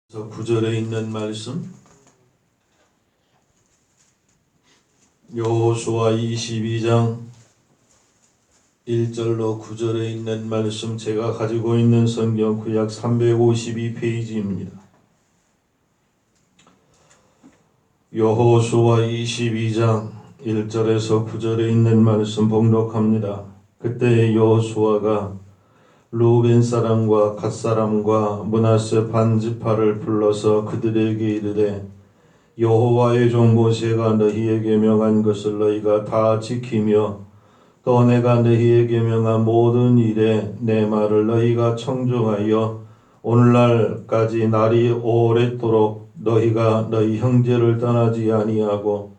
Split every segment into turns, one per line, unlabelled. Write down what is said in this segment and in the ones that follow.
9절에 있는 말씀, 여호수아 22장 1절로 9절에 있는 말씀, 제가 가지고 있는 성경 구약 352페이지입니다. 여호수아 22장 1절에서 9절에 있는 말씀 봉독합니다. 그때 여호수아가 루벤 사람과 갓 사람과 므낫세 반지파를 불러서 그들에게 이르되, 여호와의 종 모세가 너희에게 명한 것을 너희가 다 지키며 또 내가 너희에게 명한 모든 일에 내 말을 너희가 청종하여 오늘날까지 날이 오랫도록 너희가 너희 형제를 떠나지 아니하고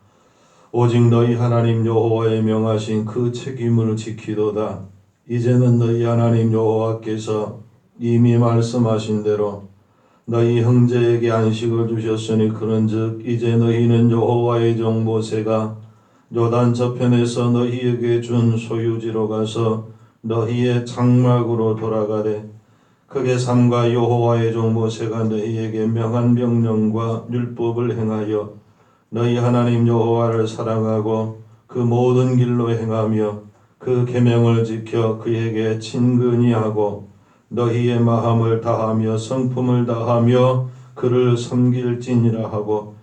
오직 너희 하나님 여호와의 명하신 그 책임을 지키도다. 이제는 너희 하나님 여호와께서 이미 말씀하신 대로 너희 형제에게 안식을 주셨으니 그런즉 이제 너희는 여호와의 종 모세가 요단 저편에서 너희에게 준 소유지로 가서 너희의 장막으로 돌아가되 그의 삶과 여호와의 종 모세가 너희에게 명한 명령과 율법을 행하여 너희 하나님 여호와를 사랑하고 그 모든 길로 행하며 그 계명을 지켜 그에게 친근히 하고 너희의 마음을 다하며 성품을 다하며 그를 섬길지니라 하고,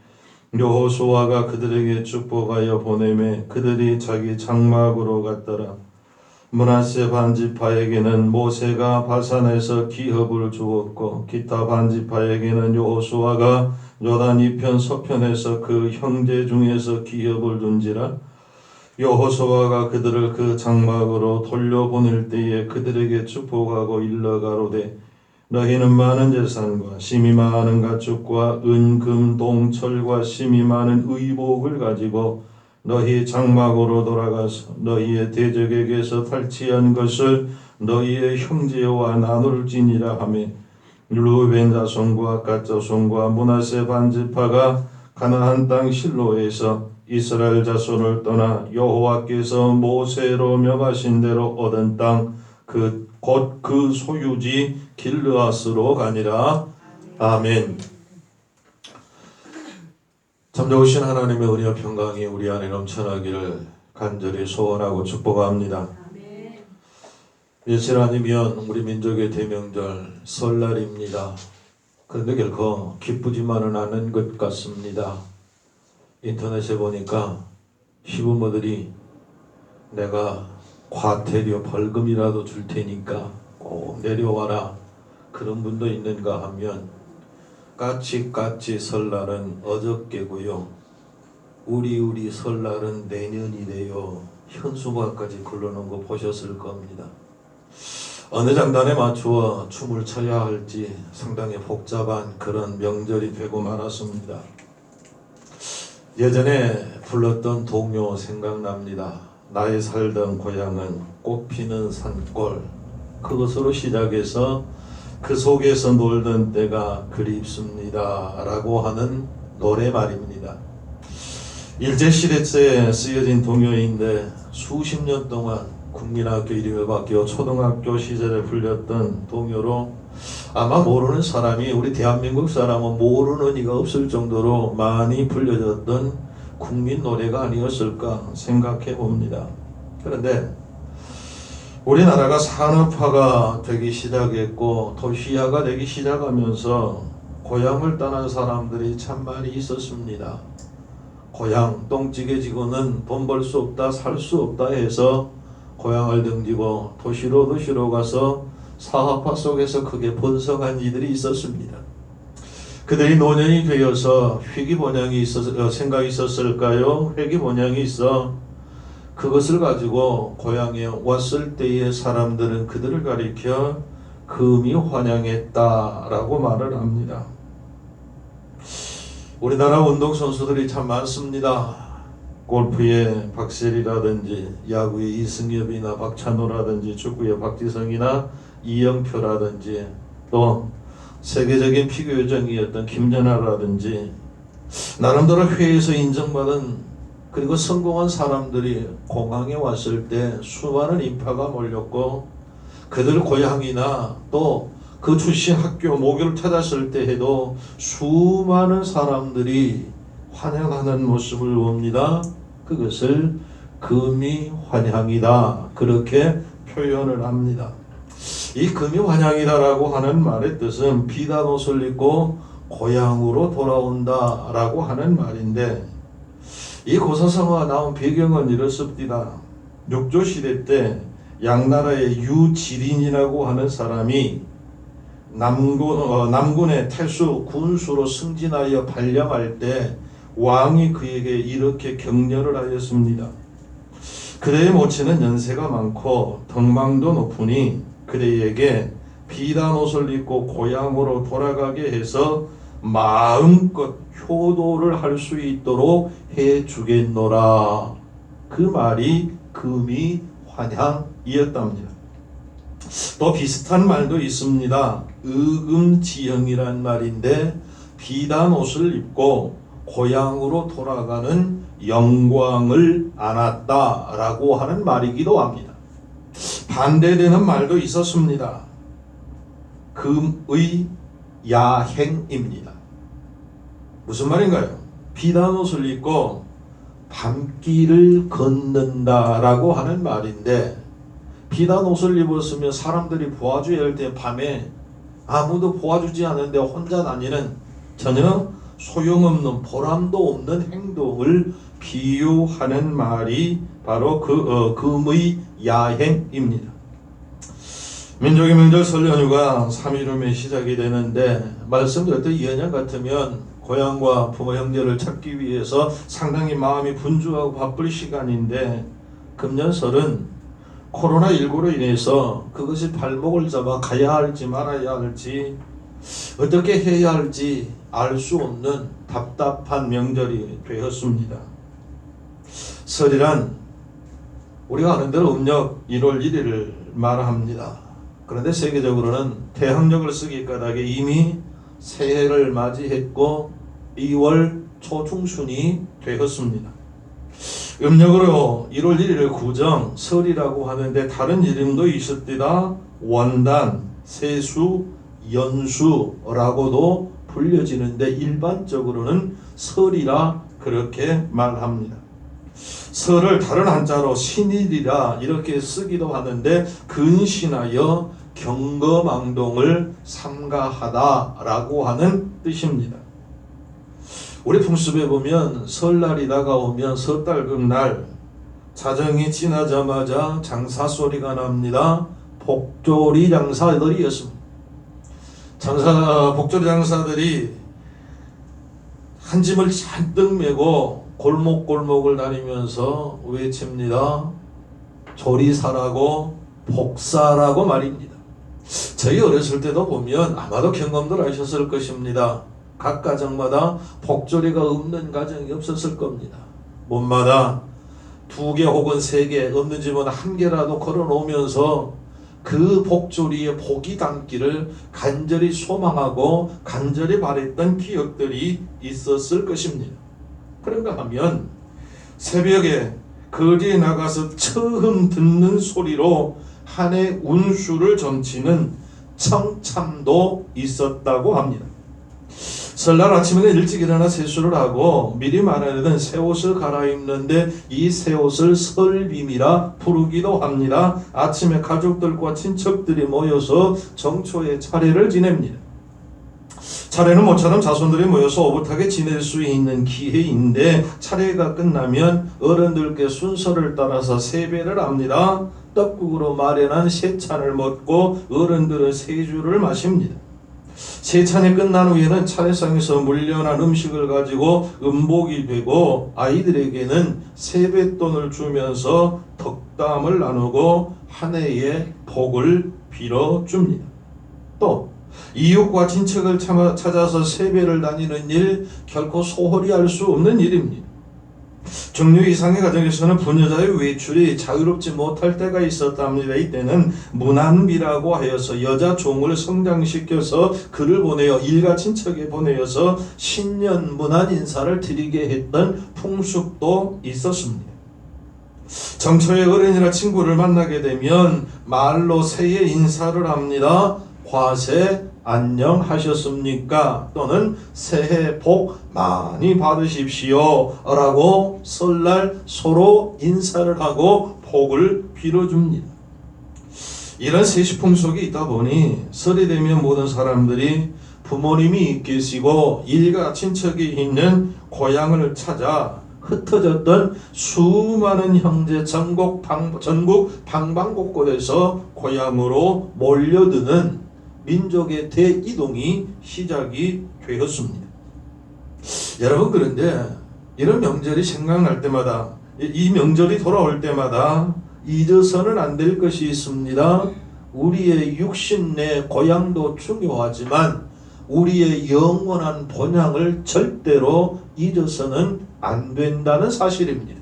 여호수아가 그들에게 축복하여 보내매 그들이 자기 장막으로 갔더라. 므낫세 반지파에게는 모세가 바산에서 기업을 주었고 기타 반지파에게는 여호수아가 요단 이편 서편에서 그 형제 중에서 기업을 준지라. 여호수아가 그들을 그 장막으로 돌려보낼 때에 그들에게 축복하고 일러 가로되, 너희는 많은 재산과 심이 많은 가축과 은, 금, 동, 철과 심이 많은 의복을 가지고 너희 장막으로 돌아가서 너희의 대적에게서 탈취한 것을 너희의 형제와 나눌지니라 하며, 루벤 자손과 갓 자손과 므낫세 반지파가 가나안 땅 실로에서 이스라엘 자손을 떠나 여호와께서 모세로 명하신 대로 얻은 땅 곧 그 소유지 길르앗으로 가니라. 아멘. 참 좋으신 하나님의 은혜와 평강이 우리 안에 넘쳐나기를 간절히 소원하고 축복합니다. 며칠 아니면 우리 민족의 대명절 설날입니다. 그런데 결코 기쁘지만은 않은 것 같습니다. 인터넷에 보니까 시부모들이 내가 과태료 벌금이라도 줄 테니까 꼭 내려와라, 그런 분도 있는가 하면, 까치 설날은 어저께고요, 우리 설날은 내년이래요. 현수막까지 걸러놓은 거 보셨을 겁니다. 어느 장단에 맞추어 춤을 춰야 할지 상당히 복잡한 그런 명절이 되고 말았습니다. 예전에 불렀던 동요 생각납니다. 나의 살던 고향은 꽃피는 산골. 그것으로 시작해서 그 속에서 놀던 때가 그립습니다 라고 하는 노래 말입니다. 일제시대에 쓰여진 동요인데 수십 년 동안 국민학교 이름을 바뀌어 초등학교 시절에 불렸던 동요로 아마 모르는 사람이, 우리 대한민국 사람은 모르는 이가 없을 정도로 많이 불려졌던 국민 노래가 아니었을까 생각해 봅니다. 그런데 우리나라가 산업화가 되기 시작했고 도시화가 되기 시작하면서 고향을 떠난 사람들이 참 많이 있었습니다. 고향 똥찌개지고는 돈 벌 수 없다, 살 수 없다 해서 고향을 등지고 도시로 가서 사업화 속에서 크게 번성한 이들이 있었습니다. 그들이 노년이 되어서 회귀번영이 생각이 있었을까요? 회귀번영이 있어 그것을 가지고 고향에 왔을 때의 사람들은 그들을 가리켜 금이 환영했다라고 말을 합니다. 우리나라 운동선수들이 참 많습니다. 골프의 박세리라든지, 야구의 이승엽이나 박찬호라든지, 축구의 박지성이나 이영표라든지, 또 세계적인 피겨 요정이었던 김연아라든지, 나름대로 회에서 인정받은 그리고 성공한 사람들이 공항에 왔을 때 수많은 인파가 몰렸고 그들 고향이나 또 그 출신 학교 모교를 찾았을 때에도 수많은 사람들이 환영하는 모습을 봅니다. 그것을 금이 환향이다, 그렇게 표현을 합니다. 이 금이 환향이다라고 하는 말의 뜻은 비단 옷을 입고 고향으로 돌아온다 라고 하는 말인데, 이 고사성어가 나온 배경은 이렇습니다. 육조시대 때 양나라의 유지린이라고 하는 사람이 남군의 태수 군수로 승진하여 발령할 때 왕이 그에게 이렇게 격려를 하였습니다. 그대의 모친은 연세가 많고 덕망도 높으니 그대에게 비단 옷을 입고 고향으로 돌아가게 해서 마음껏 효도를 할 수 있도록 해주겠노라. 그 말이 금이 환향이었답니다. 또 비슷한 말도 있습니다. 의금지형이란 말인데, 비단 옷을 입고 고향으로 돌아가는 영광을 안았다라고 하는 말이기도 합니다. 반대되는 말도 있었습니다. 금의 야행입니다. 무슨 말인가요? 비단 옷을 입고 밤길을 걷는다라고 하는 말인데, 비단 옷을 입었으면 사람들이 보아줘야 할 때 밤에 아무도 보아주지 않는데 혼자 다니는 전혀 소용없는, 보람도 없는 행동을 비유하는 말이 바로 금의 야행입니다. 민족의 명절 설 연휴가 3일 후에 시작이 되는데, 말씀드렸던 예년 같으면 고향과 부모 형제를 찾기 위해서 상당히 마음이 분주하고 바쁠 시간인데, 금년 설은 코로나19로 인해서 그것이 발목을 잡아 가야 할지 말아야 할지, 어떻게 해야 할지 알 수 없는 답답한 명절이 되었습니다. 설이란 우리가 아는 대로 음력 1월 1일을 말합니다. 그런데 세계적으로는 태양력을 쓰기 까닭에 이미 새해를 맞이했고 2월 초중순이 되었습니다. 음력으로 1월 1일을 구정, 설이라고 하는데 다른 이름도 있습니다. 원단, 세수, 연수라고도 불려지는데 일반적으로는 설이라 그렇게 말합니다. 설을 다른 한자로 신일이라 이렇게 쓰기도 하는데, 근신하여 경거망동을 삼가하다라고 하는 뜻입니다. 우리 풍습에 보면 설날이 다가오면 설달금날 자정이 지나자마자 장사 소리가 납니다. 복조리 장사들이었습니다. 복조리 장사들이 한 짐을 잔뜩 메고 골목골목을 다니면서 외칩니다. 조리사라고 복사라고 말입니다. 저희 어렸을 때도 보면 아마도 경험들 하셨을 것입니다. 각 가정마다 복조리가 없는 가정이 없었을 겁니다. 몸마다 2개 혹은 3개, 없는 집은 1개라도 걸어 놓으면서 그 복조리에 복이 담기를 간절히 소망하고 간절히 바랬던 기억들이 있었을 것입니다. 그런가 하면 새벽에 거리에 나가서 처음 듣는 소리로 한 해 운수를 점치는 청참도 있었다고 합니다. 설날 아침에 일찍 일어나 세수를 하고 미리 마련해둔 새 옷을 갈아입는데, 이 새 옷을 설빔이라 부르기도 합니다. 아침에 가족들과 친척들이 모여서 정초의 차례를 지냅니다. 차례는 모처럼 자손들이 모여서 오붓하게 지낼 수 있는 기회인데, 차례가 끝나면 어른들께 순서를 따라서 세배를 합니다. 떡국으로 마련한 새 찬을 먹고 어른들은 세주를 마십니다. 세찬이 끝난 후에는 차례상에서 물려난 음식을 가지고 음복이 되고, 아이들에게는 세뱃돈을 주면서 덕담을 나누고 한 해의 복을 빌어줍니다. 또 이웃과 친척을 찾아서 세배를 다니는 일, 결코 소홀히 할 수 없는 일입니다. 중류 이상의 가정에서는 부녀자의 외출이 자유롭지 못할 때가 있었답니다. 이때는 문안비라고 하여서 여자 종을 성장시켜서 그를 보내어 일가 친척에 보내어서 신년 문안 인사를 드리게 했던 풍습도 있었습니다. 정초의 어른이나 친구를 만나게 되면 말로 새해 인사를 합니다. 화세 안녕하셨습니까? 또는 새해 복 많이 받으십시오 라고 설날 서로 인사를 하고 복을 빌어줍니다. 이런 세시 풍속이 있다 보니 설이 되면 모든 사람들이 부모님이 계시고 일가 친척이 있는 고향을 찾아 흩어졌던 수많은 형제 전국 방방곡곡에서 고향으로 몰려드는 민족의 대이동이 시작이 되었습니다. 여러분, 그런데 이런 명절이 생각날 때마다, 이 명절이 돌아올 때마다 잊어서는 안 될 것이 있습니다. 우리의 육신 내 고향도 중요하지만 우리의 영원한 본향을 절대로 잊어서는 안 된다는 사실입니다.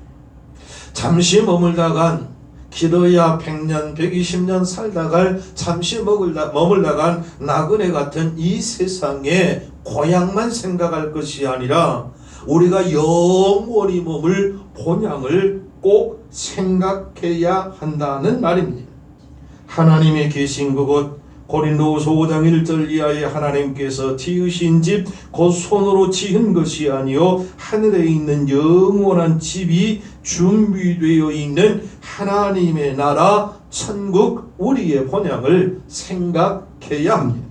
잠시 머물다간, 길어야 100년, 120년 살다갈 잠시 머물다간 나그네 같은 이 세상에 고향만 생각할 것이 아니라 우리가 영원히 머물 본향을 꼭 생각해야 한다는 말입니다. 하나님의 계신 그곳, 고린도후서 5장 1절 이하에 하나님께서 지으신 집 곧 손으로 지은 것이 아니요 하늘에 있는 영원한 집이 준비되어 있는 하나님의 나라 천국, 우리의 본향을 생각해야 합니다.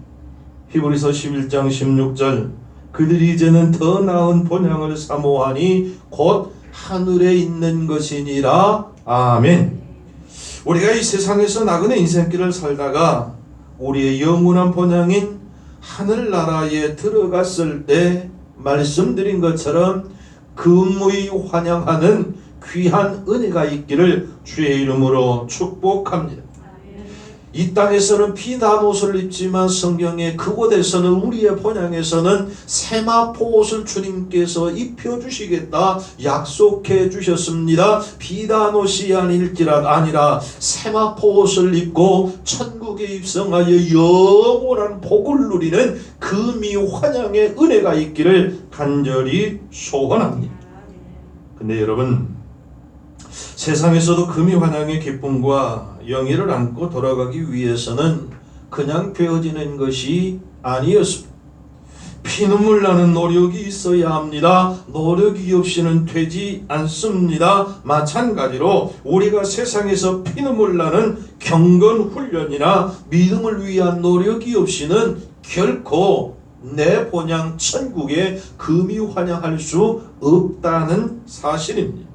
히브리서 11장 16절, 그들이 이제는 더 나은 본향을 사모하니 곧 하늘에 있는 것이니라. 아멘. 우리가 이 세상에서 나그네 인생길을 살다가 우리의 영원한 본향인 하늘나라에 들어갔을 때 말씀드린 것처럼 금의 환영하는 귀한 은혜가 있기를 주의 이름으로 축복합니다. 이 땅에서는 피단 옷을 입지만 성경의 그곳에서는, 우리의 본향에서는 세마포 옷을 주님께서 입혀주시겠다 약속해 주셨습니다. 피단 옷이 아니라 세마포 옷을 입고 천국에 입성하여 영원한 복을 누리는 금이 환영의 은혜가 있기를 간절히 소원합니다. 근데 여러분, 세상에서도 금이 환영의 기쁨과 영예를 안고 돌아가기 위해서는 그냥 되어지는 것이 아니었습니다. 피눈물 나는 노력이 있어야 합니다. 노력이 없이는 되지 않습니다. 마찬가지로 우리가 세상에서 피눈물 나는 경건 훈련이나 믿음을 위한 노력이 없이는 결코 내 본향 천국에 금이 환영할 수 없다는 사실입니다.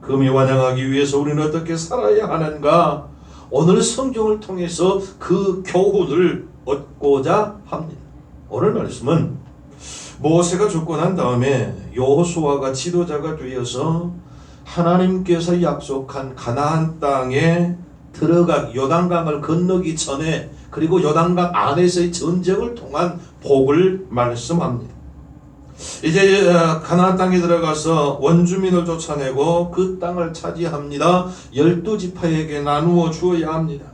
금이 환영하기 위해서 우리는 어떻게 살아야 하는가? 오늘 성경을 통해서 그 교훈을 얻고자 합니다. 오늘 말씀은 모세가 죽고 난 다음에 여호수아가 지도자가 되어서 하나님께서 약속한 가나안 땅에 요단강을 건너기 전에, 그리고 요단강 안에서의 전쟁을 통한 복을 말씀합니다. 이제 가나안 땅에 들어가서 원주민을 쫓아내고 그 땅을 차지합니다. 12지파에게 나누어 주어야 합니다.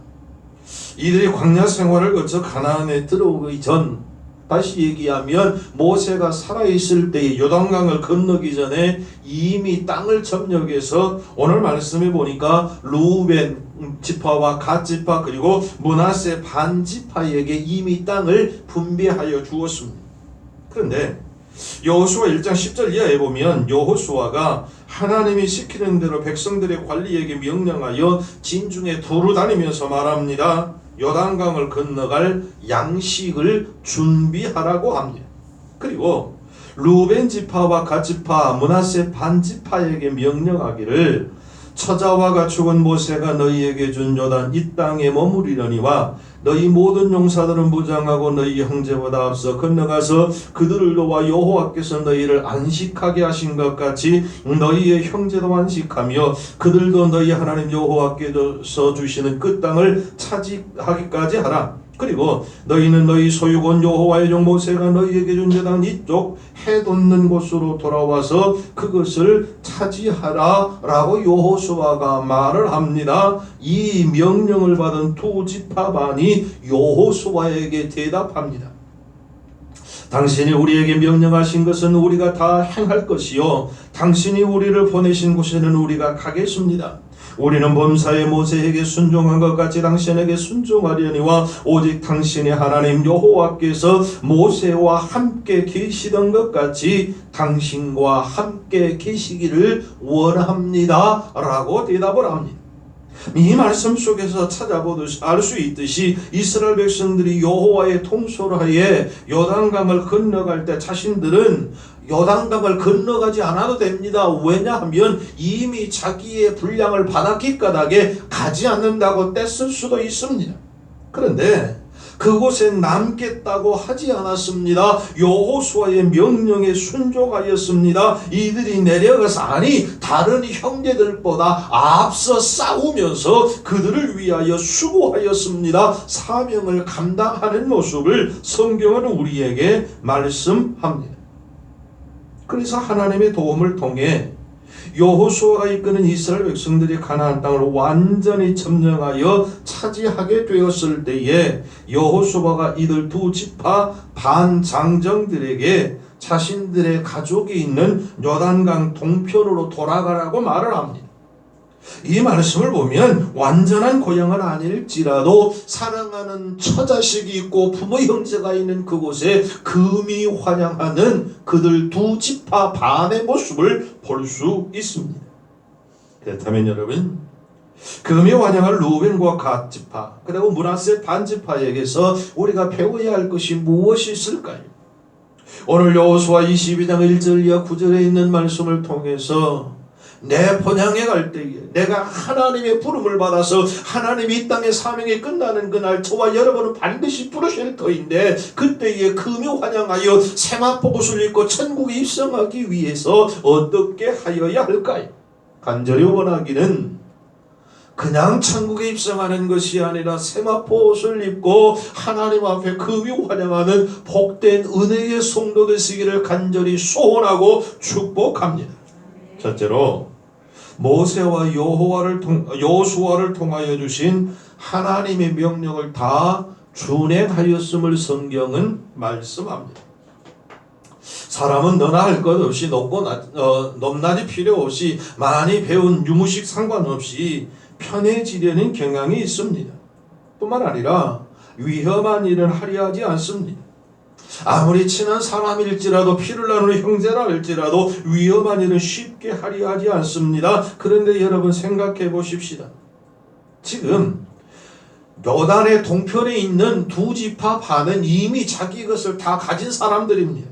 이들이 광야 생활을 거쳐 가나안에 들어오기 전, 다시 얘기하면 모세가 살아있을 때에 요단강을 건너기 전에 이미 땅을 점령해서, 오늘 말씀해 보니까 루벤 지파와 갓 지파 그리고 므낫세 반 지파에게 이미 땅을 분배하여 주었습니다. 그런데 여호수아 1장 10절 이하에 보면 여호수아가 하나님이 시키는 대로 백성들의 관리에게 명령하여 진중에 두루 다니면서 말합니다. 요단강을 건너갈 양식을 준비하라고 합니다. 그리고 루벤 지파와 갓 지파, 므낫세 반 지파에게 명령하기를, 처자와 가축은 모세가 너희에게 준 요단 이 땅에 머무리려니와 너희 모든 용사들은 무장하고 너희 형제보다 앞서 건너가서 그들을 도와 여호와께서 너희를 안식하게 하신 것 같이 너희의 형제도 안식하며 그들도 너희 하나님 여호와께서 주시는 그 땅을 차지하기까지 하라. 그리고 너희는 너희 소유권 여호와의 종 모세가 너희에게 준 요단 이쪽 해 돋는 곳으로 돌아와서 그것을 차지하라 라고 여호수아가 말을 합니다. 이 명령을 받은 두 지파 반이 여호수아에게 대답합니다. 당신이 우리에게 명령하신 것은 우리가 다 행할 것이요 당신이 우리를 보내신 곳에는 우리가 가겠습니다. 우리는 범사에 모세에게 순종한 것 같이 당신에게 순종하려니와 오직 당신의 하나님 여호와께서 모세와 함께 계시던 것 같이 당신과 함께 계시기를 원합니다 라고 대답을 합니다. 이 말씀 속에서 찾아보듯이 알 수 있듯이 이스라엘 백성들이 여호와의 통솔하에 요단강을 건너갈 때 자신들은 요단강을 건너가지 않아도 됩니다. 왜냐하면 이미 자기의 분량을 바닷길 가닥에 가지 않는다고 뗐을 수도 있습니다. 그런데 그곳에 남겠다고 하지 않았습니다. 여호수아의 명령에 순종하였습니다. 이들이 내려가서 다른 형제들보다 앞서 싸우면서 그들을 위하여 수고하였습니다. 사명을 감당하는 모습을 성경은 우리에게 말씀합니다. 그래서 하나님의 도움을 통해 여호수아가 이끄는 이스라엘 백성들이 가나안 땅을 완전히 점령하여 차지하게 되었을 때에 여호수아가 이들 두 지파 반장정들에게 자신들의 가족이 있는 요단강 동편으로 돌아가라고 말을 합니다. 이 말씀을 보면 완전한 고향은 아닐지라도 사랑하는 처자식이 있고 부모 형제가 있는 그곳에 금이 환영하는 그들 두 지파 반의 모습을 볼 수 있습니다. 그렇다면 여러분, 금이 환영할 루벤과 갓 지파 그리고 므낫세 반 지파에게서 우리가 배워야 할 것이 무엇이 있을까요? 오늘 여호수아 22장 1절 이하 9절에 있는 말씀을 통해서 내 본향에 갈 때에 내가 하나님의 부름을 받아서 하나님이 이 땅의 사명이 끝나는 그날 저와 여러분은 반드시 부르실 터인데 그때에 금이 환영하여 세마포옷을 입고 천국에 입성하기 위해서 어떻게 하여야 할까요? 간절히 원하기는 그냥 천국에 입성하는 것이 아니라 세마포옷을 입고 하나님 앞에 금이 환영하는 복된 은혜의 성도 되시기를 간절히 소원하고 축복합니다. 첫째로 모세와 여호수아를 통하여 주신 하나님의 명령을 다 준행하였음을 성경은 말씀합니다. 사람은 너나 할 것 없이 높낮이 필요 없이 많이 배운 유무식 상관없이 편해지려는 경향이 있습니다. 뿐만 아니라 위험한 일은 하려 하지 않습니다. 아무리 친한 사람일지라도 피를 나누는 형제라 할지라도 위험한 일은 쉽게 하려 하지 않습니다. 그런데 여러분 생각해 보십시다. 지금 요단의 동편에 있는 두 지파 반은 이미 자기 것을 다 가진 사람들입니다.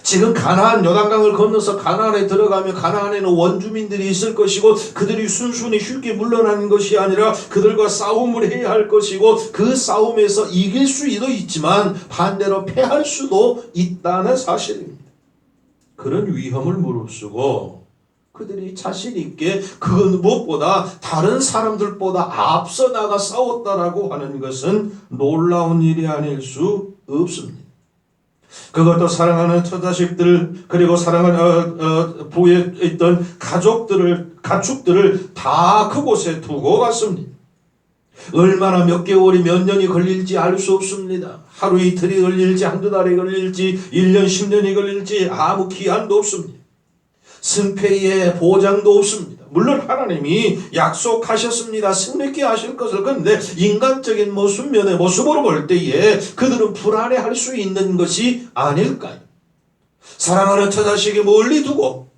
지금 가나안 요단강을 건너서 가나안에 들어가면 가나안에는 원주민들이 있을 것이고 그들이 순순히 쉽게 물러나는 것이 아니라 그들과 싸움을 해야 할 것이고 그 싸움에서 이길 수도 있지만 반대로 패할 수도 있다는 사실입니다. 그런 위험을 무릅쓰고 그들이 자신 있게 그 무엇보다 다른 사람들보다 앞서 나가 싸웠다라고 하는 것은 놀라운 일이 아닐 수 없습니다. 그것도 사랑하는 처자식들 그리고 사랑하는 부에 있던 가축들을 다 그곳에 두고 갔습니다. 얼마나 몇 개월이 몇 년이 걸릴지 알 수 없습니다. 하루 이틀이 걸릴지 한두 달이 걸릴지 1년 10년이 걸릴지 아무 기한도 없습니다. 승패의 보장도 없습니다. 물론 하나님이 약속하셨습니다. 승리케 하실 것을. 그런데 인간적인 모습으로 볼 때에 그들은 불안해할 수 있는 것이 아닐까요? 사랑하는 처자식이 멀리 두고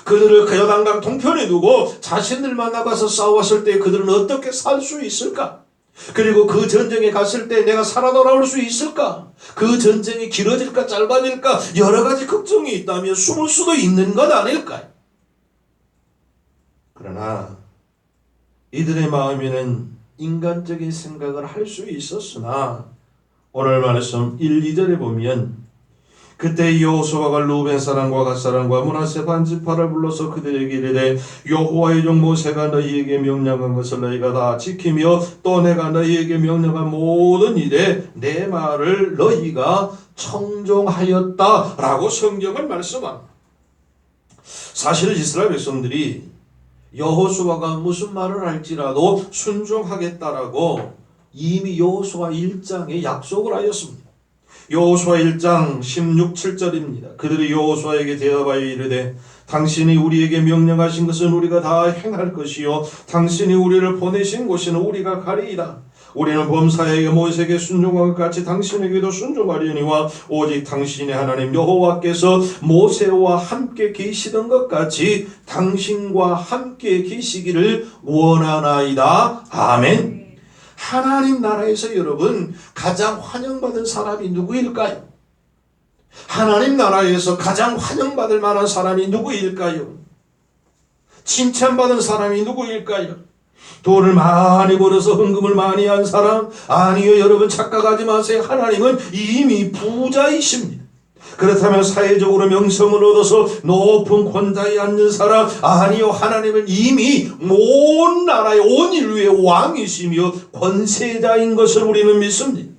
그들을 그 요단강 동편에 두고 자신들만 나가서 싸웠을 때 그들은 어떻게 살 수 있을까? 그리고 그 전쟁에 갔을 때 내가 살아 돌아올 수 있을까? 그 전쟁이 길어질까 짧아질까 여러 가지 걱정이 있다면 숨을 수도 있는 것 아닐까요? 그러나 이들의 마음에는 인간적인 생각을 할 수 있었으나 오늘 말씀 1, 2절에 보면 그때 여호수아가 루벤 사람과 갓 사람과 므낫세 반 지파를 불러서 그들에게 이르되 여호와의 종 모세가 너희에게 명령한 것을 너희가 다 지키며 또 내가 너희에게 명령한 모든 일에 내 말을 너희가 청종하였다라고 성경을 말씀합니다. 사실 이스라엘 백성들이 여호수아가 무슨 말을 할지라도 순종하겠다라고 이미 여호수아 1장에 약속을 하였습니다. 여호수아 1장 16, 7절입니다. 그들이 여호수아에게 대답하여 이르되 당신이 우리에게 명령하신 것은 우리가 다 행할 것이요 당신이 우리를 보내신 곳에는 우리가 가리이다. 우리는 범사에게 모세에게 순종한 것 같이 당신에게도 순종하려니와 오직 당신의 하나님 여호와께서 모세와 함께 계시던 것 같이 당신과 함께 계시기를 원하나이다. 아멘. 하나님 나라에서 여러분 가장 환영받은 사람이 누구일까요? 하나님 나라에서 가장 환영받을 만한 사람이 누구일까요? 칭찬받은 사람이 누구일까요? 돈을 많이 벌어서 헌금을 많이 한 사람? 아니요, 여러분 착각하지 마세요. 하나님은 이미 부자이십니다. 그렇다면 사회적으로 명성을 얻어서 높은 권좌에 앉는 사람? 아니요, 하나님은 이미 온 나라의 온 인류의 왕이시며 권세자인 것을 우리는 믿습니다.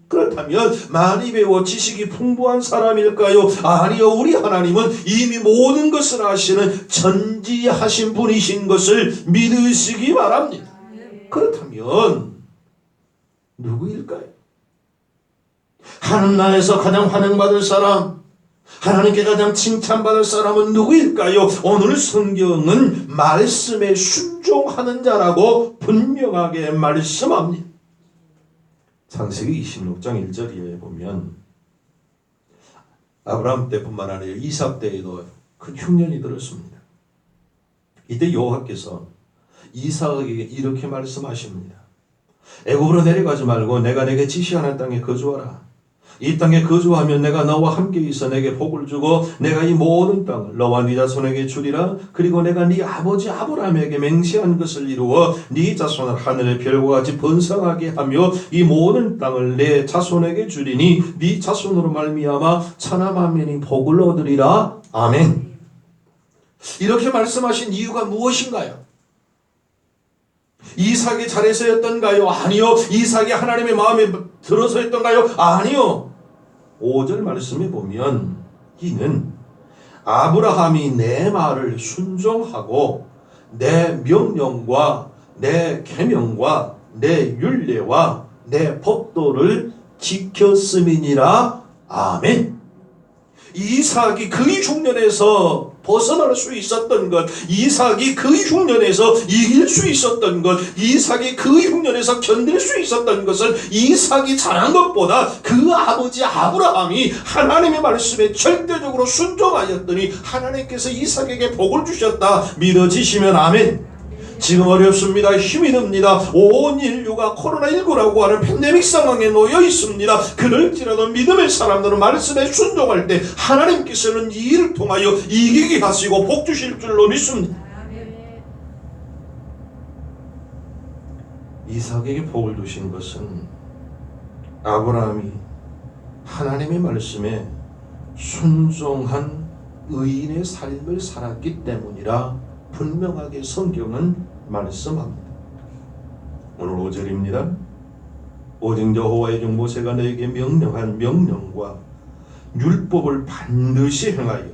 그렇다면 많이 배워 지식이 풍부한 사람일까요? 아니요, 우리 하나님은 이미 모든 것을 아시는 전지하신 분이신 것을 믿으시기 바랍니다. 그렇다면 누구일까요? 하나님 나라에서 가장 환영받을 사람, 하나님께 가장 칭찬받을 사람은 누구일까요? 오늘 성경은 말씀에 순종하는 자라고 분명하게 말씀합니다. 창세기 26장 1절에 보면 아브라함 때뿐만 아니라 이삭 때에도 큰 흉년이 들었습니다. 이때 여호와께서 이삭에게 이렇게 말씀하십니다. 애굽으로 내려가지 말고 내가 내게 지시하는 땅에 거주하라. 이 땅에 거주하면 내가 너와 함께 있어 내게 복을 주고 내가 이 모든 땅을 너와 네 자손에게 주리라. 그리고 내가 네 아버지 아브라함에게 맹세한 것을 이루어 네 자손을 하늘의 별과 같이 번성하게 하며 이 모든 땅을 내 자손에게 주리니 네 자손으로 말미암아 천하 만민이 복을 얻으리라. 아멘. 이렇게 말씀하신 이유가 무엇인가요? 이삭이 잘해서였던가요? 아니요. 이삭이 하나님의 마음에 들어서였던가요? 아니요. 5절 말씀에 보면 이는 아브라함이 내 말을 순종하고 내 명령과 내 계명과 내 율례와 내 법도를 지켰음이니라. 아멘. 이삭이 그 흉년에서 벗어날 수 있었던 것, 이삭이 그 흉년에서 이길 수 있었던 것, 이삭이 그 흉년에서 견딜 수 있었던 것을 이삭이 잘한 것보다 그 아버지 아브라함이 하나님의 말씀에 절대적으로 순종하였더니 하나님께서 이삭에게 복을 주셨다. 믿어지시면 아멘. 지금 어렵습니다. 힘이 듭니다. 온 인류가 코로나19라고 하는 팬데믹 상황에 놓여 있습니다. 그럴지라도 믿음의 사람들은 말씀에 순종할 때 하나님께서는 이 일을 통하여 이기게 하시고 복 주실 줄로 믿습니다. 이삭에게 복을 주신 것은 아브라함이 하나님의 말씀에 순종한 의인의 삶을 살았기 때문이라 분명하게 성경은 말씀합니다. 오늘 5절입니다. 오직 여호와의 종 모세가 너에게 명령한 명령과 율법을 반드시 행하여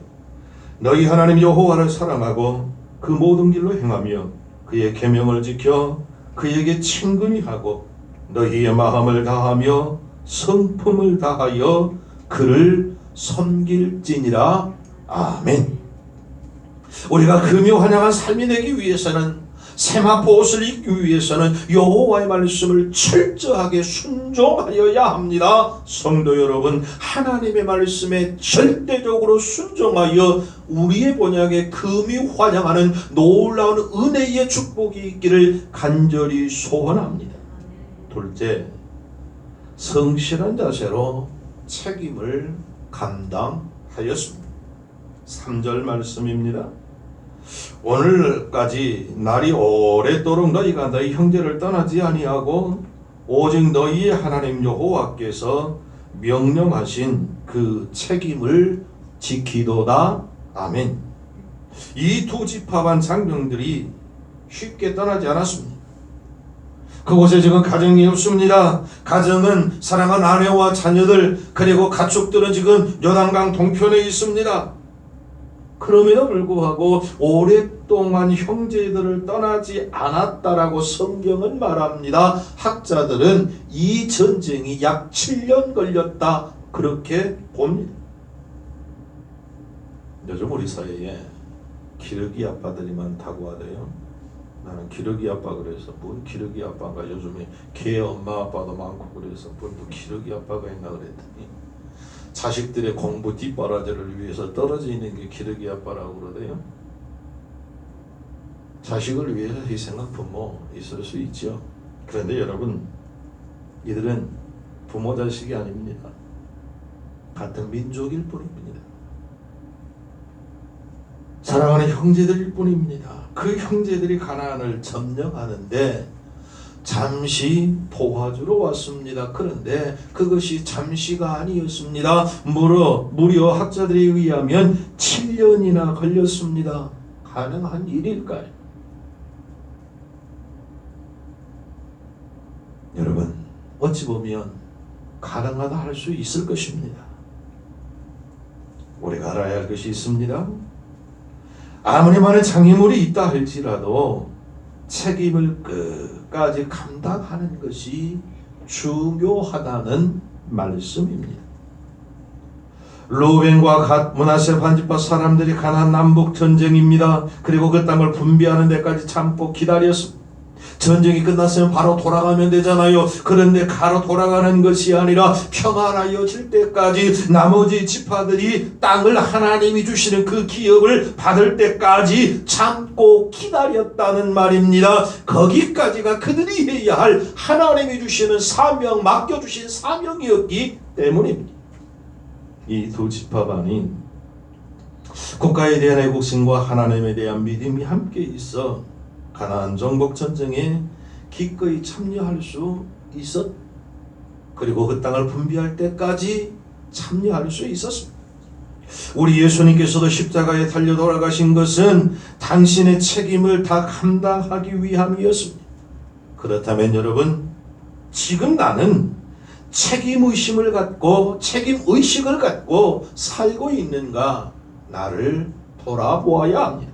너희 하나님 여호와를 사랑하고 그 모든 길로 행하며 그의 계명을 지켜 그에게 친근히 하고 너희의 마음을 다하며 성품을 다하여 그를 섬길지니라. 아멘. 우리가 금요 환영한 삶이 되기 위해서는 세마포 옷을 입기 위해서는 여호와의 말씀을 철저하게 순종하여야 합니다. 성도 여러분, 하나님의 말씀에 절대적으로 순종하여 우리의 본향에 금이 환영하는 놀라운 은혜의 축복이 있기를 간절히 소원합니다. 둘째, 성실한 자세로 책임을 감당하였습니다. 3절 말씀입니다. 오늘까지 날이 오래도록 너희가 너희 형제를 떠나지 아니하고 오직 너희의 하나님 여호와께서 명령하신 그 책임을 지키도다. 아멘. 이 두 지파반 장병들이 쉽게 떠나지 않았습니다. 그곳에 지금 가정이 없습니다. 가정은 사랑한 아내와 자녀들 그리고 가축들은 지금 요단강 동편에 있습니다. 그럼에도 불구하고 오랫동안 형제들을 떠나지 않았다라고 성경은 말합니다. 학자들은 이 전쟁이 약 7년 걸렸다 그렇게 봅니다. 요즘 우리 사회에 기러기 아빠들이 많다고 하대요. 나는 기러기 아빠 그래서 뭔 기러기 아빠가 요즘에 개 엄마 아빠도 많고 그래서 뭐 기러기 아빠가 있나 그랬더니 자식들의 공부 뒷바라지를 위해서 떨어져 있는 게 기러기 아빠라고 그러대요. 자식을 위해서 희생한 부모 있을 수 있죠. 그런데 여러분, 이들은 부모 자식이 아닙니다. 같은 민족일 뿐입니다. 사랑하는 형제들일 뿐입니다. 그 형제들이 가나안을 점령하는데 잠시 도와주러 왔습니다. 그런데 그것이 잠시가 아니었습니다. 무려 학자들에 의하면 7년이나 걸렸습니다. 가능한 일일까요? 여러분, 어찌 보면 가능하다 할 수 있을 것입니다. 우리가 알아야 할 것이 있습니다. 아무리 많은 장애물이 있다 할지라도 책임을 끝까지 감당하는 것이 중요하다는 말씀입니다. 루벤과 갓, 므낫세 반지파 사람들이 가나안 남북 전쟁입니다. 그리고 그 땅을 분배하는 데까지 참고 기다렸습니다. 전쟁이 끝났으면 바로 돌아가면 되잖아요. 그런데 바로 돌아가는 것이 아니라 평안하여질 때까지 나머지 지파들이 땅을 하나님이 주시는 그 기업을 받을 때까지 참고 기다렸다는 말입니다. 거기까지가 그들이 해야 할 하나님이 주시는 사명, 맡겨주신 사명이었기 때문입니다. 이 두 지파반이 국가에 대한 애국심과 하나님에 대한 믿음이 함께 있어 가나안 정복 전쟁에 기꺼이 참여할 수 있었, 그리고 그 땅을 분배할 때까지 참여할 수 있었습니다. 우리 예수님께서도 십자가에 달려 돌아가신 것은 당신의 책임을 다 감당하기 위함이었습니다. 그렇다면 여러분, 지금 나는 책임의식을 갖고 살고 있는가, 나를 돌아보아야 합니다.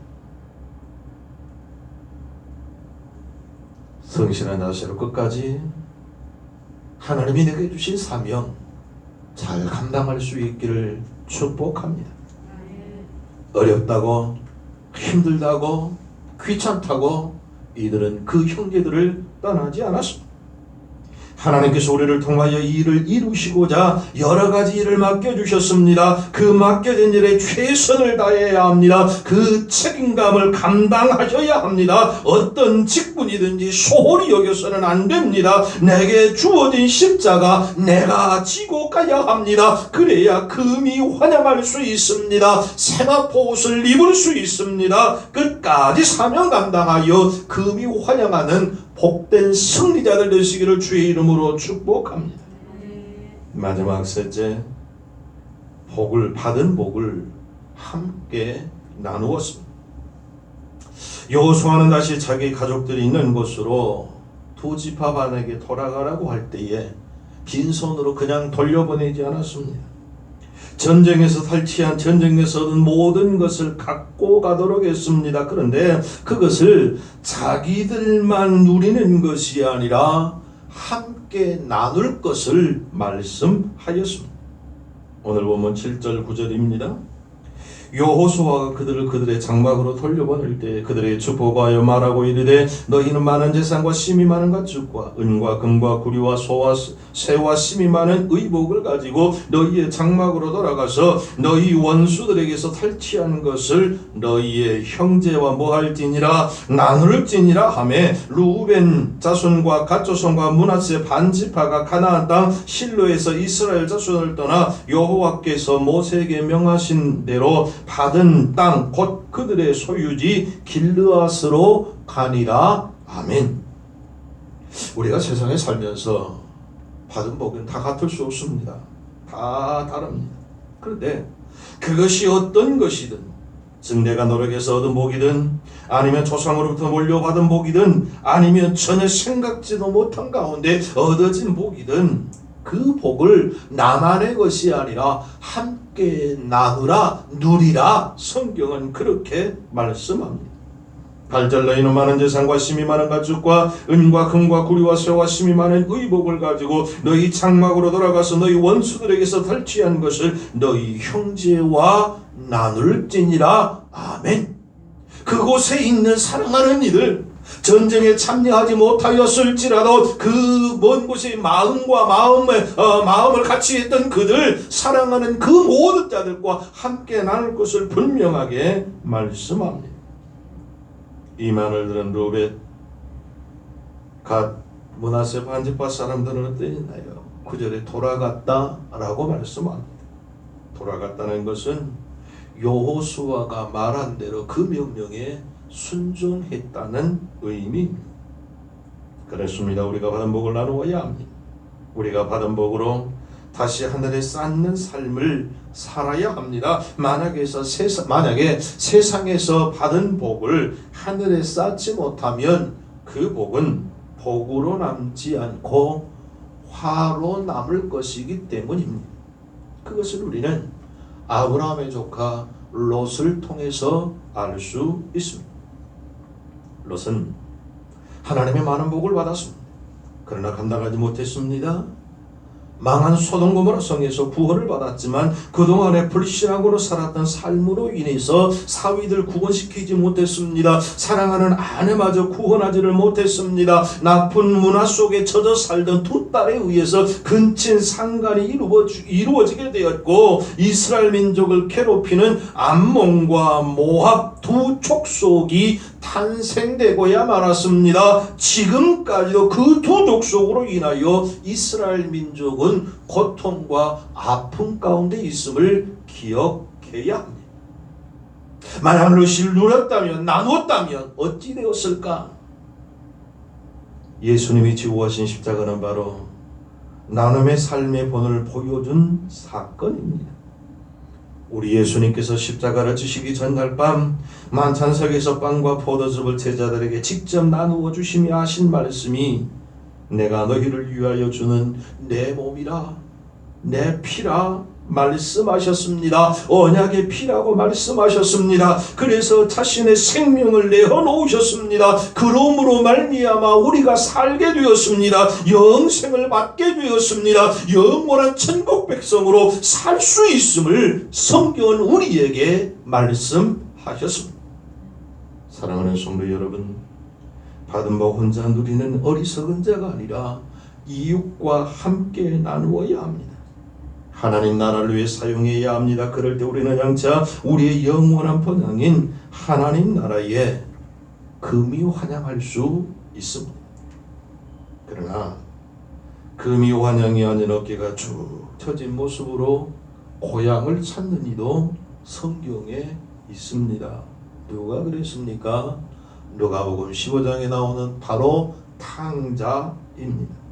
성실한 자세로 끝까지 하나님이 내게 주신 사명 잘 감당할 수 있기를 축복합니다. 어렵다고, 힘들다고, 귀찮다고 이들은 그 형제들을 떠나지 않았습니다. 하나님께서 우리를 통하여 이 일을 이루시고자 여러 가지 일을 맡겨주셨습니다. 그 맡겨진 일에 최선을 다해야 합니다. 그 책임감을 감당하셔야 합니다. 어떤 직분이든지 소홀히 여겨서는 안 됩니다. 내게 주어진 십자가 내가 지고 가야 합니다. 그래야 금이 환영할 수 있습니다. 세마포 옷을 입을 수 있습니다. 끝까지 사명 감당하여 금이 환영하는 복된 승리자들 되시기를 주의 이름으로 축복합니다. 마지막 셋째, 받은 복을 함께 나누었습니다. 여호수아는 다시 자기 가족들이 있는 곳으로 두 지파반에게 돌아가라고 할 때에 빈손으로 그냥 돌려보내지 않았습니다. 전쟁에서 탈취한, 전쟁에서 얻은 모든 것을 갖고 가도록 했습니다. 그런데 그것을 자기들만 누리는 것이 아니라 함께 나눌 것을 말씀하였습니다. 오늘 보면 7절 9절입니다. 여호수아가 그들의 장막으로 돌려보낼 때 그들에게 축복하여 말하고 이르되 너희는 많은 재산과 심이 많은 가축과 은과 금과 구리와 소와 새와 심이 많은 의복을 가지고 너희의 장막으로 돌아가서 너희 원수들에게서 탈취한 것을 너희의 형제와 모할지니라 나눌지니라 하매 루벤 자손과 갓 자손과 므낫세 반지파가 가나안 땅 실로에서 이스라엘 자손을 떠나 여호와께서 모세에게 명하신 대로 받은 땅 곧 그들의 소유지 길르앗으로 가니라. 아멘. 우리가 세상에 살면서 받은 복은 다 같을 수 없습니다. 다 다릅니다. 그런데 그것이 어떤 것이든, 즉 내가 노력해서 얻은 복이든 아니면 조상으로부터 물려받은 복이든 아니면 전혀 생각지도 못한 가운데 얻어진 복이든 그 복을 나만의 것이 아니라 함께 나누라, 누리라. 성경은 그렇게 말씀합니다. 8절 너희는 많은 재산과 심이 많은 가축과 은과 금과 구리와 새와 심이 많은 의복을 가지고 너희 장막으로 돌아가서 너희 원수들에게서 탈취한 것을 너희 형제와 나눌지니라. 아멘. 그곳에 있는 사랑하는 이들, 전쟁에 참여하지 못하였을지라도 그 먼 곳에 마음을 같이 했던 그들, 사랑하는 그 모든 자들과 함께 나눌 것을 분명하게 말씀합니다. 이 말을 들은 루벳, 갓 므낫세 반지파 사람들은 어땠나요? 9절에 돌아갔다라고 말씀합니다. 돌아갔다는 것은 여호수아가 말한 대로 그 명령에 순종했다는 의미입니다. 그렇습니다. 우리가 받은 복을 나누어야 합니다. 우리가 받은 복으로 다시 하늘에 쌓는 삶을 살아야 합니다. 만약에 세상에서 받은 복을 하늘에 쌓지 못하면 그 복은 복으로 남지 않고 화로 남을 것이기 때문입니다. 그것을 우리는 아브라함의 조카 롯을 통해서 알 수 있습니다. 롯은 하나님의 많은 복을 받았습니다. 그러나 감당하지 못했습니다. 망한 소돔 고모라 성에서 구원을 받았지만 그동안에 불신앙으로 살았던 삶으로 인해서 사위들 구원시키지 못했습니다. 사랑하는 아내마저 구원하지를 못했습니다. 나쁜 문화 속에 젖어 살던 두 딸에 의해서 근친 상간이 이루어지게 되었고, 이스라엘 민족을 괴롭히는 암몬과 모압 두 족속이 탄생되고야 말았습니다. 지금까지도 그 두 족속으로 인하여 이스라엘 민족은 고통과 아픔 가운데 있음을 기억해야 합니다. 만약 롯을 누렸다면, 나누었다면 어찌 되었을까? 예수님이 지고 가신 십자가는 바로 나눔의 삶의 본을 보여준 사건입니다. 우리 예수님께서 십자가를 지시기 전날 밤 만찬석에서 빵과 포도즙을 제자들에게 직접 나누어 주시며 하신 말씀이 내가 너희를 위하여 주는 내 몸이라, 내 피라 말씀하셨습니다. 언약의 피라고 말씀하셨습니다. 그래서 자신의 생명을 내어 놓으셨습니다. 그러므로 말미암아 우리가 살게 되었습니다. 영생을 받게 되었습니다. 영원한 천국 백성으로 살 수 있음을 성경은 우리에게 말씀하셨습니다. 사랑하는 성도 여러분, 받은 복 혼자 누리는 어리석은 자가 아니라 이웃과 함께 나누어야 합니다. 하나님 나라를 위해 사용해야 합니다. 그럴 때 우리는 장차 우리의 영원한 번영인 하나님 나라에 금이 환영할 수 있습니다. 그러나 금이 환영이 아닌 어깨가 쭉 처진 모습으로 고향을 찾는 이도 성경에 있습니다. 누가 그랬습니까? 누가복음 15장에 나오는 바로 탕자입니다.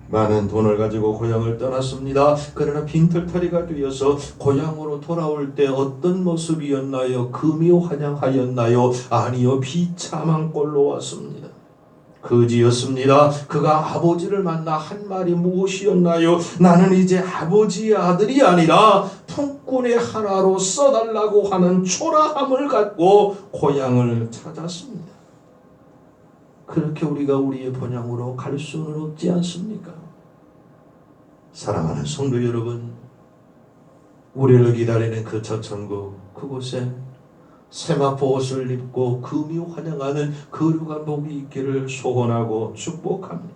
많은 돈을 가지고 고향을 떠났습니다. 그러나 빈털터리가 되어서 고향으로 돌아올 때 어떤 모습이었나요? 금이 환영하였나요? 아니요, 비참한 꼴로 왔습니다. 거지였습니다. 그가 아버지를 만나 한 말이 무엇이었나요? 나는 이제 아버지의 아들이 아니라 품꾼의 하나로 써달라고 하는 초라함을 갖고 고향을 찾았습니다. 그렇게 우리가 우리의 본향으로 갈 수는 없지 않습니까? 사랑하는 성도 여러분, 우리를 기다리는 그 첫 천국, 그곳에 세마포 옷을 입고 금이 환영하는 거룩한 복이 있기를 소원하고 축복합니다.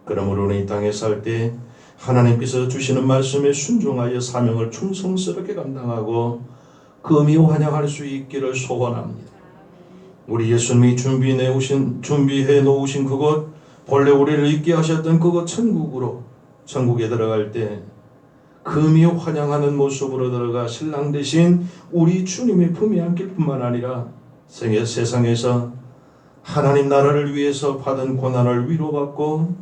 그러므로 우리 이 땅에 살 때 하나님께서 주시는 말씀에 순종하여 사명을 충성스럽게 감당하고 금이 환영할 수 있기를 소원합니다. 우리 예수님이 준비해 놓으신 그곳, 본래 우리를 있게 하셨던 그곳 천국에 들어갈 때 금이 환영하는 모습으로 들어가 신랑 대신 우리 주님의 품에 안길 뿐만 아니라 세상에서 하나님 나라를 위해서 받은 고난을 위로받고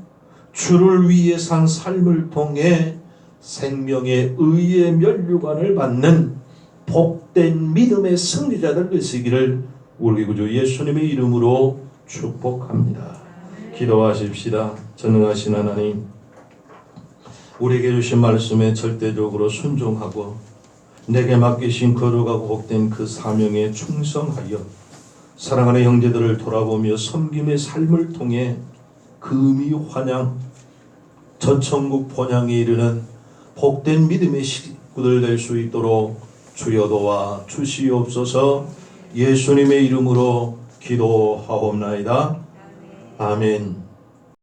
주를 위해 산 삶을 통해 생명의 의의 면류관을 받는 복된 믿음의 승리자들 되시기를 우리 구주 예수님의 이름으로 축복합니다. 기도하십시다. 전능하신 하나님, 우리에게 주신 말씀에 절대적으로 순종하고 내게 맡기신 거룩하고 복된 그 사명에 충성하여 사랑하는 형제들을 돌아보며 섬김의 삶을 통해 금이 환영, 저천국 본향에 이르는 복된 믿음의 식구들 될 수 있도록 주여 도와 주시옵소서. 예수님의 이름으로 기도하옵나이다. 아멘.